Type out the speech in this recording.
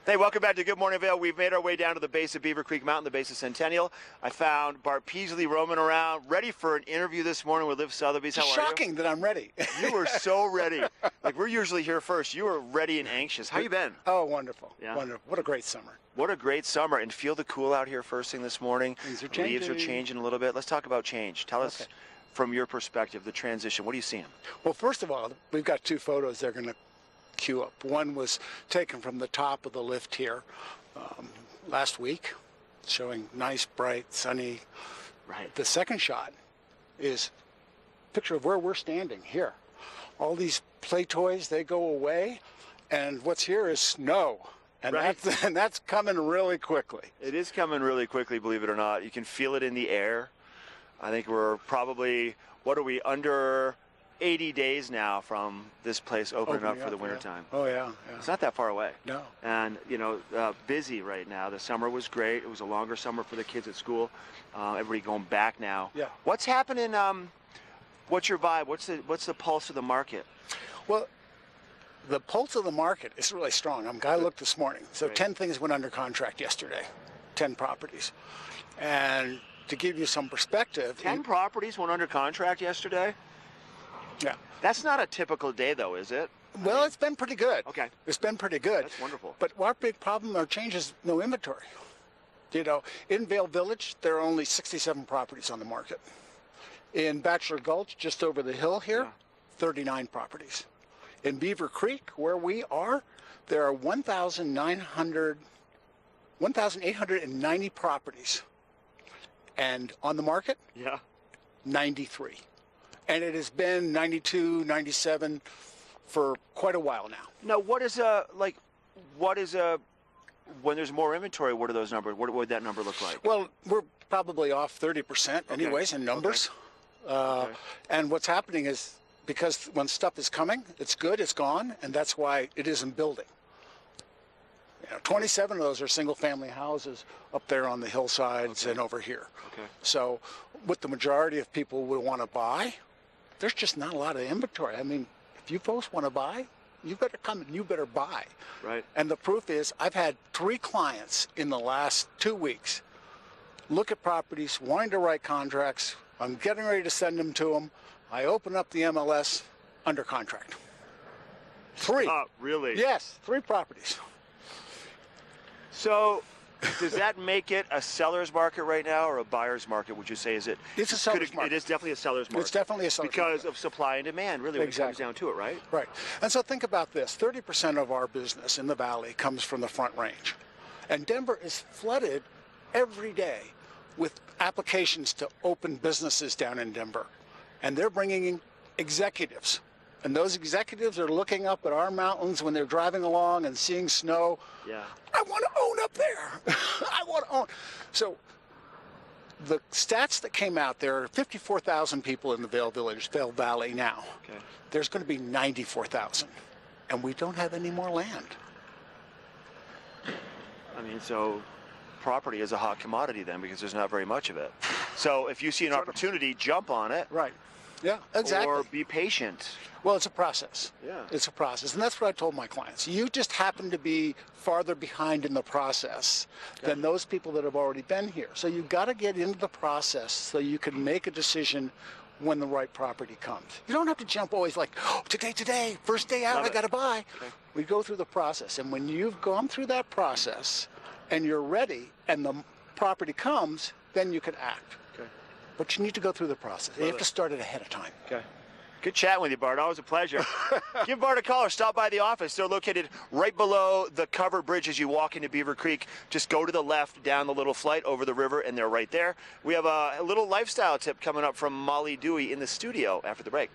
Hey, welcome back to Good Morning Vail. We've made our way down to the base of Beaver Creek Mountain, the base of Centennial. I found Bart Peaslee roaming around, ready for an interview this morning with LIV Sotheby's. How are you? Shocking that I'm ready. You were so ready. Like, we're usually here first. You were ready and anxious. How you been? Oh, wonderful. Yeah. Wonderful. What a great summer. What a great summer. And feel the cool out here first thing this morning. Things are changing. Leaves are changing a little bit. Let's talk about change. Tell us, from your perspective, the transition. What are you seeing? Well, first of all, we've got two photos they're going to queue up. One was taken from the top of the lift here last week, showing nice, bright, sunny. Right. The second shot is a picture of where we're standing here. All these play toys, they go away, and what's here is snow. And, right. that's coming really quickly. It is coming really quickly, believe it or not. You can feel it in the air. I think we're probably, what are we, under 80 days now from this place opening up for the wintertime. Oh, yeah. It's not that far away. No. And, you know, busy right now. The summer was great. It was a longer summer for the kids at school. Everybody going back now. Yeah. What's happening? What's your vibe? What's the pulse of the market? Well, the pulse of the market is really strong. I looked this morning. So Great. 10 things went under contract yesterday, 10 properties. And to give you some perspective. 10 properties went under contract yesterday? Yeah. That's not a typical day, though, is it? Well, it's been pretty good. Okay. It's been pretty good. That's wonderful. But our big problem or change is no inventory. You know, in Vail Village, there are only 67 properties on the market. In Bachelor Gulch, just over the hill here, 39 properties. In Beaver Creek, where we are, there are 1,890 properties. And on the market, 93. And it has been 92, 97 for quite a while now. Now, when there's more inventory, what are those numbers? What would that number look like? Well, we're probably off 30% anyways in numbers. And what's happening is because when stuff is coming, it's good, it's gone, and that's why it isn't building. You know, 27 of those are single-family houses up there on the hillsides and over here. So what the majority of people would want to buy, there's just not a lot of inventory. I mean, if you folks want to buy, you better come and you better buy. Right. And the proof is I've had 3 clients in the last 2 weeks look at properties, wanting to write contracts. I'm getting ready to send them to them. I open up the MLS, under contract. 3. Really? Yes, 3 properties. So, does that make it a seller's market right now or a buyer's market, would you say? Is it? It's a seller's market. It is definitely a seller's market. It's definitely a seller's market. Because of supply and demand, really, when it comes down to it, right? Right. And so think about this. 30% of our business in the valley comes from the Front Range. And Denver is flooded every day with applications to open businesses down in Denver. And they're bringing in executives. And those executives are looking up at our mountains when they're driving along and seeing snow. Yeah. I want to own up there. I want to own. So the stats that came out, there are 54,000 people in the Vail Valley now. Okay. There's going to be 94,000. And we don't have any more land. I mean, so property is a hot commodity then because there's not very much of it. So if you see an opportunity, jump on it. Right. Yeah, exactly. Or be patient. Well, it's a process. Yeah. It's a process. And that's what I told my clients. You just happen to be farther behind in the process than those people that have already been here. So you've got to get into the process so you can make a decision when the right property comes. You don't have to jump always like, oh, today, first day out, I got to buy. Okay. We go through the process. And when you've gone through that process and you're ready and the property comes, then you can act. Okay. But you need to go through the process. You have to start it ahead of time. Okay. Good chatting with you, Bart. Always a pleasure. Give Bart a call or stop by the office. They're located right below the covered bridge as you walk into Beaver Creek. Just go to the left down the little flight over the river, and they're right there. We have a little lifestyle tip coming up from Molly Dewey in the studio after the break.